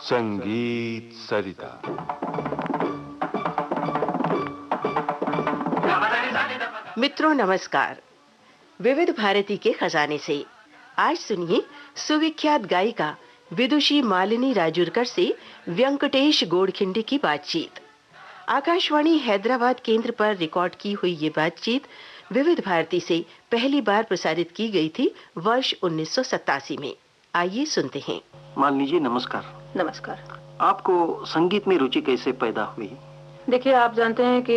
संगीत सरिता। मित्रों नमस्कार। विविध भारती के खजाने से आज सुनिए सुविख्यात गायिका विदुषी मालिनी राजूरकर से व्यंकटेश गोडखिंडी की बातचीत। आकाशवाणी हैदराबाद केंद्र पर रिकॉर्ड की हुई ये बातचीत विविध भारती से पहली बार प्रसारित की गई थी वर्ष 1987 में। आइए सुनते हैं। मालिनी जी नमस्कार। नमस्कार। आपको संगीत में रुचि कैसे पैदा हुई? देखिए, आप जानते हैं कि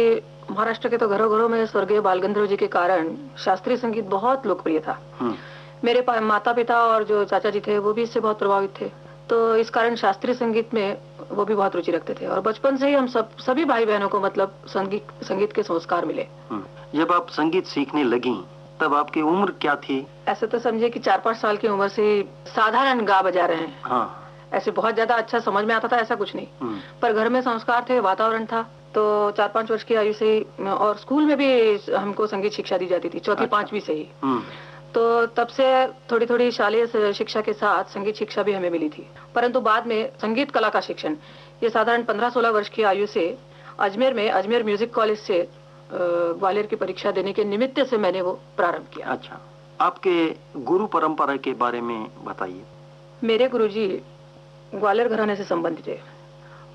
महाराष्ट्र के तो घरों घरों में स्वर्गीय बाल गंधर्व जी के कारण शास्त्रीय संगीत बहुत लोकप्रिय था। मेरे माता पिता और जो चाचा जी थे वो भी इससे बहुत प्रभावित थे, तो इस कारण शास्त्रीय संगीत में वो भी बहुत रुचि रखते थे और बचपन से ही हम सभी भाई बहनों को मतलब संगीत के संस्कार मिले। जब आप संगीत सीखने लगी तब आपकी उम्र क्या थी? ऐसे तो समझे कि 4-5 साल की उम्र से साधारण गा बजा रहे हैं। हाँ। ऐसे बहुत ज्यादा अच्छा समझ में आता था ऐसा कुछ नहीं, पर घर में संस्कार थे, वातावरण था, तो 4-5 वर्ष की आयु से और स्कूल में भी हमको संगीत शिक्षा दी जाती थी, 4वीं-5वीं से ही। तो तब से थोड़ी थोड़ी शालेय शिक्षा के साथ संगीत शिक्षा भी हमें मिली थी, परंतु बाद में संगीत कला का शिक्षण ये साधारण 15-16 वर्ष की आयु से अजमेर म्यूजिक कॉलेज से ग्वालियर की परीक्षा देने के निमित्त से मैंने वो प्रारंभ किया। अच्छा, आपके गुरु परंपरा के बारे में बताइए। मेरे गुरुजी ग्वालियर घराने से संबंधित है।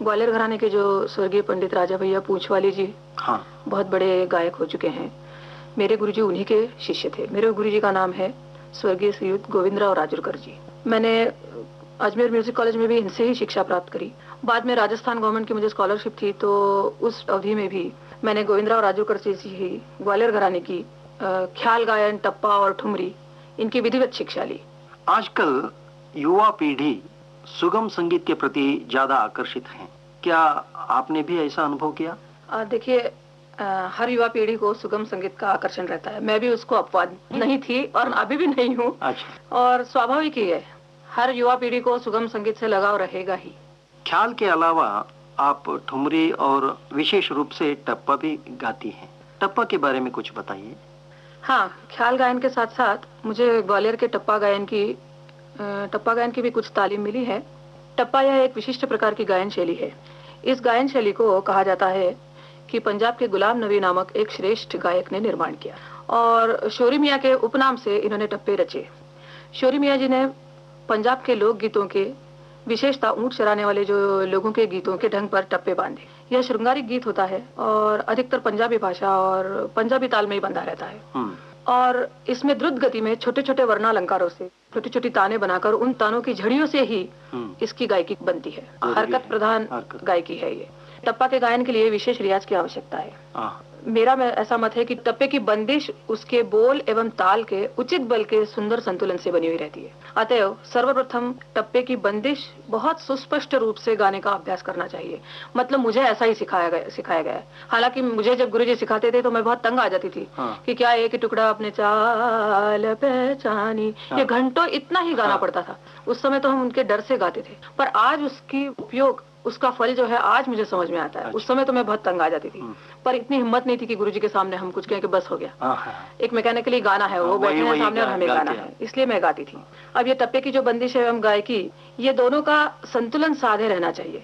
ग्वालियर घराने के जो स्वर्गीय पंडित राजा भैया पूंछवाली जी, हाँ, बहुत बड़े गायक हो चुके हैं। मेरे गुरुजी उन्हीं के शिष्य थे। मेरे गुरुजी का नाम है स्वर्गीय श्रीयुत गोविंदराव राजूरकर जी। मैंने अजमेर म्यूजिक कॉलेज में भी इनसे ही शिक्षा प्राप्त करी। बाद में राजस्थान गवर्नमेंट की मुझे स्कॉलरशिप थी, तो उस अवधि में भी मैंने गोविंदराव राजूरकर जी से ही ग्वालियर घराने की ख्याल गायन, टप्पा और ठुमरी इनकी विधिवत शिक्षा ली। आजकल युवा पीढ़ी सुगम संगीत के प्रति ज्यादा आकर्षित है, क्या आपने भी ऐसा अनुभव किया? देखिए, हर युवा पीढ़ी को सुगम संगीत का आकर्षण रहता है। मैं भी उसको अपवाद नहीं थी और अभी भी नहीं हूँ। अच्छा। और स्वाभाविक ही है, हर युवा पीढ़ी को सुगम संगीत से लगाव रहेगा ही। ख्याल के अलावा आप ठुमरी और विशेष रूप से टप्पा भी गाती हैं। टप्पा के बारे में कुछ बताइए। हाँ, ख्याल गायन के साथ साथ मुझे ग्वालियर के टप्पा गायन की भी कुछ तालीम मिली है। टप्पा यह एक विशिष्ट प्रकार की गायन शैली है। इस गायन शैली को कहा जाता है कि पंजाब के गुलाम नबी नामक एक श्रेष्ठ गायक ने निर्माण किया और शोरी मियाँ के उपनाम से इन्होंने टप्पे रचे। शोरी मियाँ जी ने पंजाब के लोक गीतों के विशेषता ऊंट चराने वाले जो लोगों के गीतों के ढंग पर टप्पे बांधे। यह श्रृंगारिक गीत होता है और अधिकतर पंजाबी भाषा और पंजाबी ताल में ही बंधा रहता है और इसमें द्रुत गति में छोटे छोटे वर्णालंकारों से छोटी छोटी ताने बनाकर उन तानों की झड़ियों से ही इसकी गायकी बनती है। हरकत प्रधान गायकी है ये। टप्पा के गायन के लिए विशेष रियाज की आवश्यकता है। मेरा ऐसा मत है कि टप्पे की बंदिश उसके बोल एवं ताल के उचित बल के सुंदर संतुलन से बनी हुई रहती है। अतएव सर्वप्रथम टप्पे की बंदिश बहुत सुस्पष्ट रूप से गाने का अभ्यास करना चाहिए। मतलब मुझे ऐसा ही सिखाया गया है। हालांकि मुझे जब गुरुजी सिखाते थे तो मैं बहुत तंग आ जाती थी कि क्या एक टुकड़ा अपने चाल पहचानी, ये घंटों इतना ही गाना पड़ता था। उस समय तो हम उनके डर से गाते थे, पर आज उसकी उपयोग, उसका फल जो है आज मुझे समझ में आता है। उस समय तो मैं बहुत तंग आ जाती थी, पर इतनी हिम्मत नहीं थी कि गुरुजी के सामने हम कुछ कहें कि बस हो गया। एक मैकेनिकली गाना है, वो बैठे हैं सामने और हमें गाना है, इसलिए मैं गाती थी। अब ये टप्पे की जो बंदिश है एवं गायकी, ये दोनों का संतुलन साधे रहना चाहिए।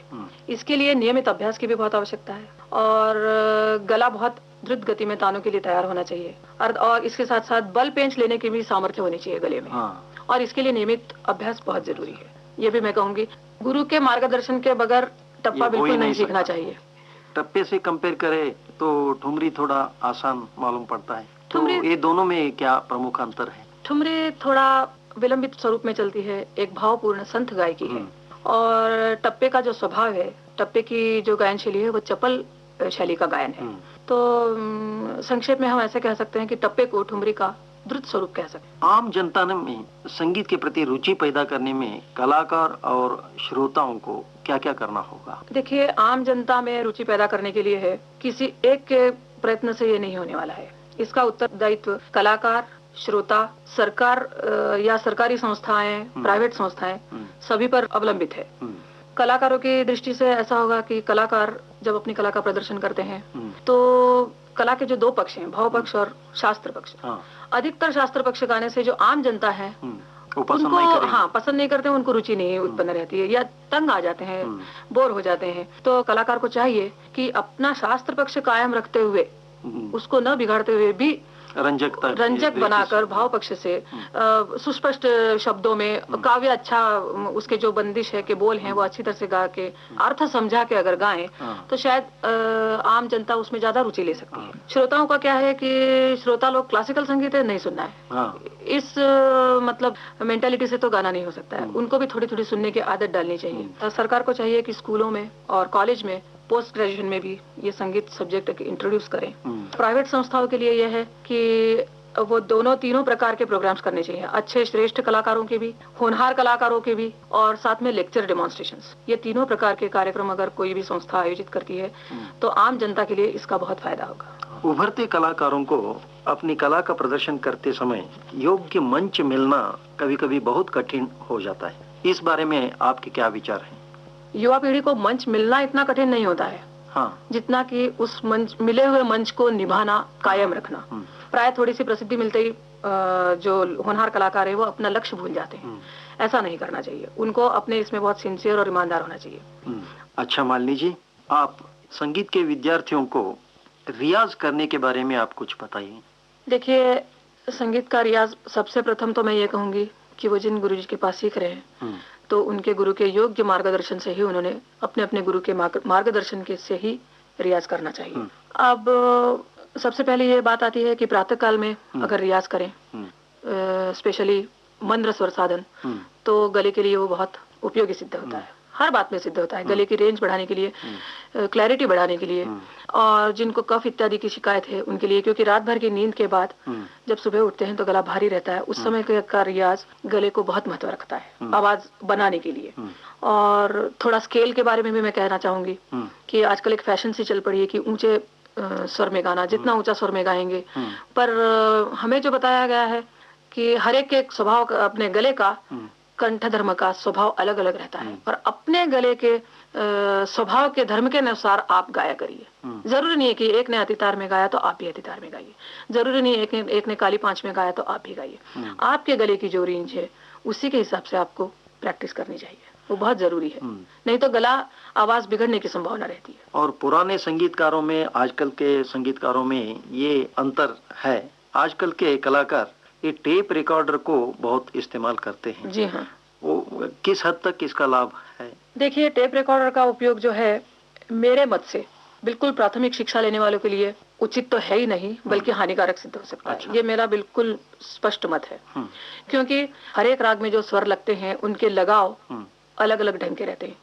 इसके लिए नियमित अभ्यास की भी बहुत आवश्यकता है और गला बहुत द्रुत गति में तानों के लिए तैयार होना चाहिए और इसके साथ साथ बल पेंच लेने की भी सामर्थ्य होनी चाहिए गले में और इसके लिए नियमित अभ्यास बहुत जरूरी है। ये भी मैं कहूंगी, गुरु के मार्गदर्शन के बगैर टप्पा बिल्कुल नहीं सीखना चाहिए। टप्पे से कंपेयर करें तो ठुमरी थोड़ा आसान मालूम पड़ता है, तो ये दोनों में क्या प्रमुख अंतर है? ठुमरी थोड़ा विलंबित स्वरूप में चलती है, एक भावपूर्ण संत गायकी है और टप्पे का जो स्वभाव है, टप्पे की जो गायन शैली है वो चपल शैली का गायन है। तो संक्षेप में हम ऐसे कह सकते हैं कि टप्पे को ठुमरी का द्रुत स्वरूप कह सकते हैं। आम जनता में संगीत के प्रति रुचि पैदा करने में कलाकार और श्रोताओं को क्या क्या करना होगा? देखिए, आम जनता में रुचि पैदा करने के लिए है, किसी एक के प्रयत्न से ये नहीं होने वाला है। इसका उत्तरदायित्व कलाकार, श्रोता, सरकार या सरकारी संस्थाएं, प्राइवेट संस्थाएं सभी पर अवलंबित है। कलाकारों की दृष्टि से ऐसा होगा कि कलाकार जब अपनी कला का प्रदर्शन करते हैं तो कला के जो दो पक्ष हैं, भाव पक्ष और शास्त्र पक्ष, अधिकतर शास्त्र पक्ष गाने से जो आम जनता है वो पसंद नहीं करेंगे। हाँ, पसंद नहीं करते हैं, उनको रुचि नहीं उत्पन्न रहती है या तंग आ जाते हैं, बोर हो जाते हैं। तो कलाकार को चाहिए कि अपना शास्त्र पक्ष कायम रखते हुए, उसको न बिगाड़ते हुए भी रंजक बनाकर भाव पक्ष से सुस्पष्ट शब्दों में काव्य अच्छा, उसके जो बंदिश है के बोल हैं वो अच्छी तरह से गा के अर्थ समझा के अगर गाएं तो शायद आम जनता उसमें ज्यादा रुचि ले सकती है। श्रोताओं का क्या है कि श्रोता लोग क्लासिकल संगीत नहीं सुनना है, इस मतलब मेंटालिटी से तो गाना नहीं हो सकता है। उनको भी थोड़ी थोड़ी सुनने की आदत डालनी चाहिए। सरकार को चाहिए कि स्कूलों में और कॉलेज में, पोस्ट ग्रेजुएशन में भी ये संगीत सब्जेक्ट इंट्रोड्यूस करें। प्राइवेट संस्थाओं के लिए यह है कि वो दोनों तीनों प्रकार के प्रोग्राम्स करने चाहिए, अच्छे श्रेष्ठ कलाकारों के भी, होनहार कलाकारों के भी, और साथ में लेक्चर डेमोन्स्ट्रेशंस। ये तीनों प्रकार के कार्यक्रम अगर कोई भी संस्था आयोजित करती है तो आम जनता के लिए इसका बहुत फायदा होगा। उभरते कलाकारों को अपनी कला का प्रदर्शन करते समय योग्य मंच मिलना कभी कभी बहुत कठिन हो जाता है, इस बारे में आपके क्या विचार हैं? युवा पीढ़ी को मंच मिलना इतना कठिन नहीं होता है, जितना कि उस मंच, मिले हुए मंच को निभाना, कायम रखना। प्राय थोड़ी सी प्रसिद्धि मिलते ही जो होनहार कलाकार है वो अपना लक्ष्य भूल जाते हैं। ऐसा नहीं करना चाहिए, उनको अपने इसमें बहुत सिंसियर और ईमानदार होना चाहिए। अच्छा मालिनी जी, आप संगीत के विद्यार्थियों को रियाज करने के बारे में आप कुछ बताइए। देखिए, संगीत का रियाज सबसे प्रथम तो मैं ये कहूंगी कि वो जिन गुरुजी के पास सीख रहे हैं तो उनके गुरु के योग्य मार्गदर्शन से ही उन्होंने अपने अपने गुरु के मार्गदर्शन के से ही रियाज करना चाहिए। अब सबसे पहले ये बात आती है कि प्रातः काल में अगर रियाज करें, स्पेशली मंद्र स्वर साधन, तो गले के लिए वो बहुत उपयोगी सिद्ध होता है। हर बात में सिद्ध होता है, गले की रेंज बढ़ाने के लिए, क्लैरिटी बढ़ाने के लिए, और जिनको कफ इत्यादि की शिकायत है उनके लिए, क्योंकि रात भर की नींद के बाद जब सुबह उठते हैं तो गला भारी रहता है, उस समय का रियाज गले को बहुत महत्व रखता है आवाज बनाने के लिए। और थोड़ा स्केल के बारे में भी मैं कहना चाहूंगी कि आजकल एक फैशन सी चल पड़ी है कि ऊंचे स्वर में गाना, जितना ऊंचा स्वर में गाएंगे, पर हमें जो बताया गया है कि हर एक के स्वभाव, अपने गले का, कंठ धर्म का स्वभाव अलग अलग रहता है, और अपने गले के स्वभाव के धर्म के अनुसार आप गाया करिए। जरूरी नहीं है कि एक ने अतितार में गाया तो आप भी अतितार में गाइए, जरूरी नहीं है एक ने काली पांच में गाया तो आप भी गाइए। आपके गले की जो रेंज है उसी के हिसाब से आपको प्रैक्टिस करनी चाहिए, वो बहुत जरूरी है, नहीं तो गला आवाज बिगड़ने की संभावना रहती है। और पुराने संगीतकारों में आजकल के संगीतकारों में ये अंतर है, आजकल के कलाकार ये टेप रिकॉर्डर को बहुत इस्तेमाल करते हैं। जी हाँ। वो किस हद तक इसका लाभ है? देखिए, टेप रिकॉर्डर का उपयोग जो है मेरे मत से बिल्कुल प्राथमिक शिक्षा लेने वालों के लिए उचित तो है ही नहीं, बल्कि हानिकारक सिद्ध हो सकता है। ये मेरा बिल्कुल स्पष्ट मत है, क्योंकि हर एक राग में जो स्वर लगते हैं उनके लगाव अलग अलग ढंग के रहते हैं,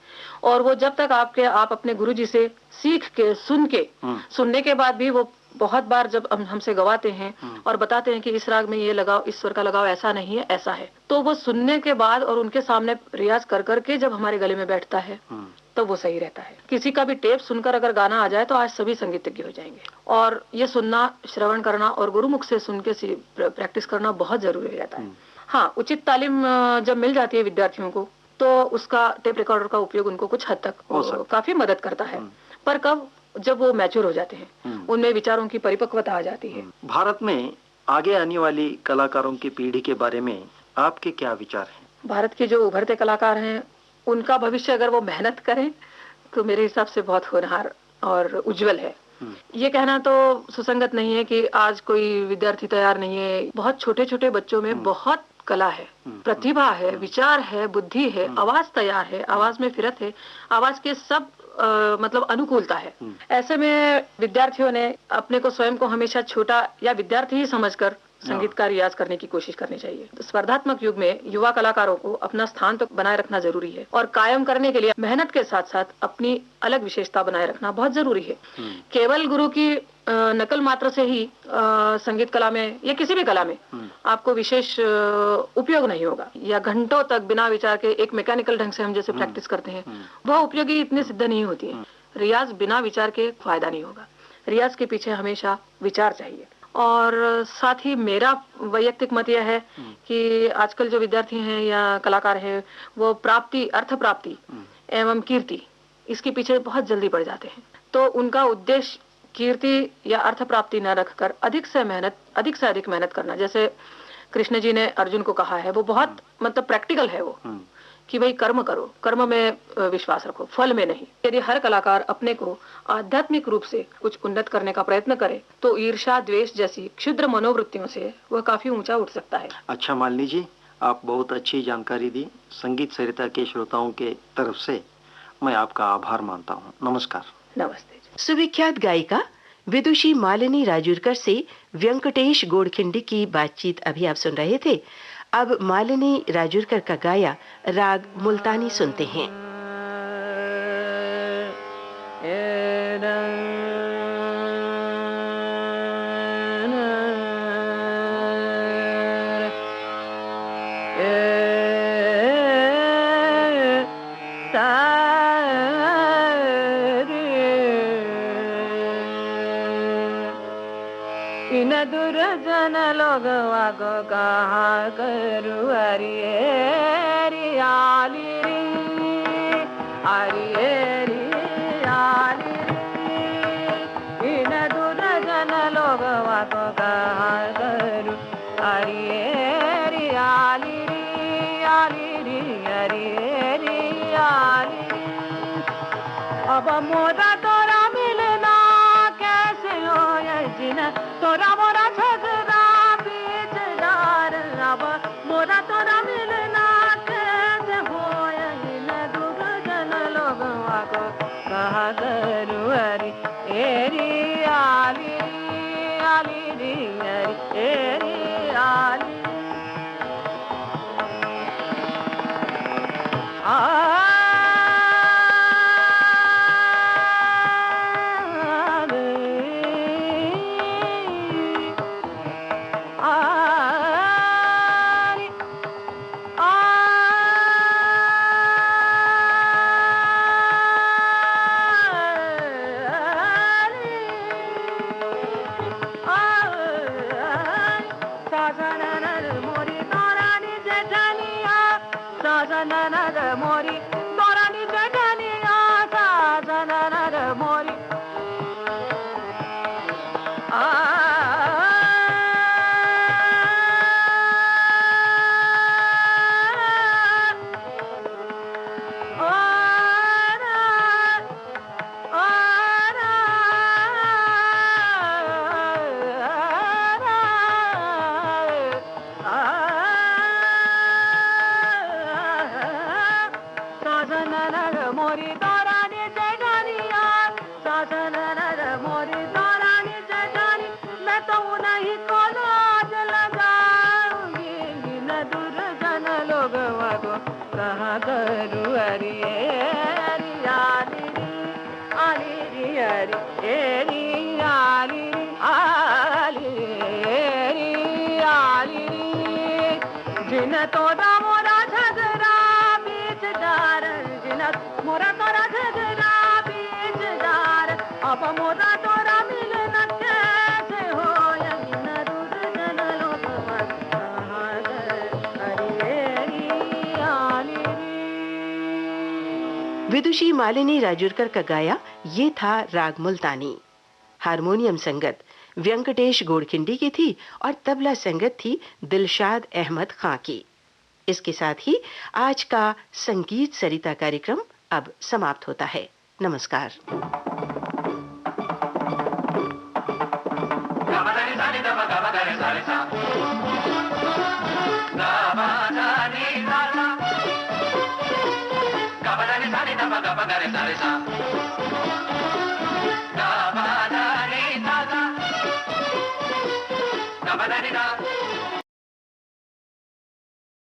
और वो जब तक आप अपने गुरुजी से सीख के सुनने के बाद भी वो बहुत बार जब हमसे गवाते हैं और बताते हैं कि इस राग में ये लगाव, इस स्वर का लगाव ऐसा नहीं है, ऐसा है, तो वो सुनने के बाद और उनके सामने रियाज कर करके जब हमारे गले में बैठता है तो वो सही रहता है। किसी का भी टेप सुनकर अगर गाना आ जाए तो आज सभी संगीतज्ञ हो जाएंगे, और ये सुनना, श्रवण करना और गुरुमुख से सुन के प्रैक्टिस करना बहुत जरूरी रहता है। हाँ, उचित तालीम जब मिल जाती है विद्यार्थियों को तो उसका टेप रिकॉर्डर का उपयोग उनको कुछ हद तक काफी मदद करता है, पर कब, जब वो मैच्योर हो जाते हैं, उनमें विचारों की परिपक्वता आ जाती है। भारत में आगे आने वाली कलाकारों की पीढ़ी के बारे में आपके क्या विचार हैं? भारत के जो उभरते कलाकार हैं उनका भविष्य अगर वो मेहनत करें तो मेरे हिसाब से बहुत होनहार और उज्जवल है। ये कहना तो सुसंगत नहीं है कि आज कोई विद्यार्थी तैयार नहीं है। बहुत छोटे छोटे बच्चों में बहुत कला है, प्रतिभा है, विचार है, बुद्धि है, आवाज तैयार है, आवाज में फिरत है, आवाज के सब मतलब अनुकूलता है। ऐसे में विद्यार्थियों ने अपने को स्वयं को हमेशा छोटा या विद्यार्थी ही समझकर संगीत का रियाज करने की कोशिश करनी चाहिए। स्पर्धात्मक युग में युवा कलाकारों को अपना स्थान तो बनाए रखना जरूरी है, और कायम करने के लिए मेहनत के साथ साथ अपनी अलग विशेषता बनाए रखना बहुत जरूरी है। केवल गुरु की नकल मात्र से ही संगीत कला में या किसी भी कला में आपको विशेष उपयोग नहीं होगा, या घंटों तक बिना विचार के एक मैकेनिकल ढंग से हम जैसे प्रैक्टिस करते हैं वह उपयोगी इतनी सिद्ध नहीं होती है। रियाज बिना विचार के फायदा नहीं होगा, रियाज के पीछे हमेशा विचार चाहिए। और साथ ही मेरा वैयक्तिक मत यह है कि आजकल जो विद्यार्थी हैं या कलाकार हैं वो अर्थ प्राप्ति एवं कीर्ति, इसके पीछे बहुत जल्दी पड़ जाते हैं, तो उनका उद्देश्य कीर्ति या अर्थ प्राप्ति न रखकर अधिक से अधिक मेहनत करना। जैसे कृष्ण जी ने अर्जुन को कहा है वो बहुत मतलब प्रैक्टिकल है वो, कि भाई कर्म करो, कर्म में विश्वास रखो, फल में नहीं। यदि हर कलाकार अपने को आध्यात्मिक रूप से कुछ उन्नत करने का प्रयत्न करे तो ईर्ष्या, द्वेष जैसी क्षुद्र मनोवृत्तियों से वह काफी ऊंचा उठ सकता है। अच्छा मालिनी जी, आप बहुत अच्छी जानकारी दी। संगीत सरिता के श्रोताओं के तरफ से मैं आपका आभार मानता हूँ। नमस्कार। नमस्ते। सुविख्यात गायिका विदुषी मालिनी राजूरकर से व्यंकटेश गोड़खिंडी की बातचीत अभी आप सुन रहे थे। अब मालिनी राजूरकर का गाया राग मुल्तानी सुनते हैं। इन दुर्जन लोगवा को कहा करू हरि आली आली। इन दुर्जन लोगवा को कहा करू हरि आली आली। अब मोरा तोरा मिलना कैसे हो जिन तोरा मोरा झगड़ा बीच डार। अब मोरा तोरा मिलना कैसे हो इन दुर्जन लोगवा को कहा करू हरि एरी आली आली हरि एरी आली। जिन तोरा मोरा झगड़ा बीच डार, जिन मोरा तोरा झगड़ा बीच डार। अब मोरा तोरा मिलन कैसे हो इन दुर्जन लोगवा कहा हरि आली। विदुषी मालिनी राजूरकर का गाया ये था राग मुल्तानी। हारमोनियम संगत व्यंकटेश गोड़खिंडी की थी और तबला संगत थी दिलशाद अहमद खां की। इसके साथ ही आज का संगीत सरिता कार्यक्रम अब समाप्त होता है। नमस्कार। Da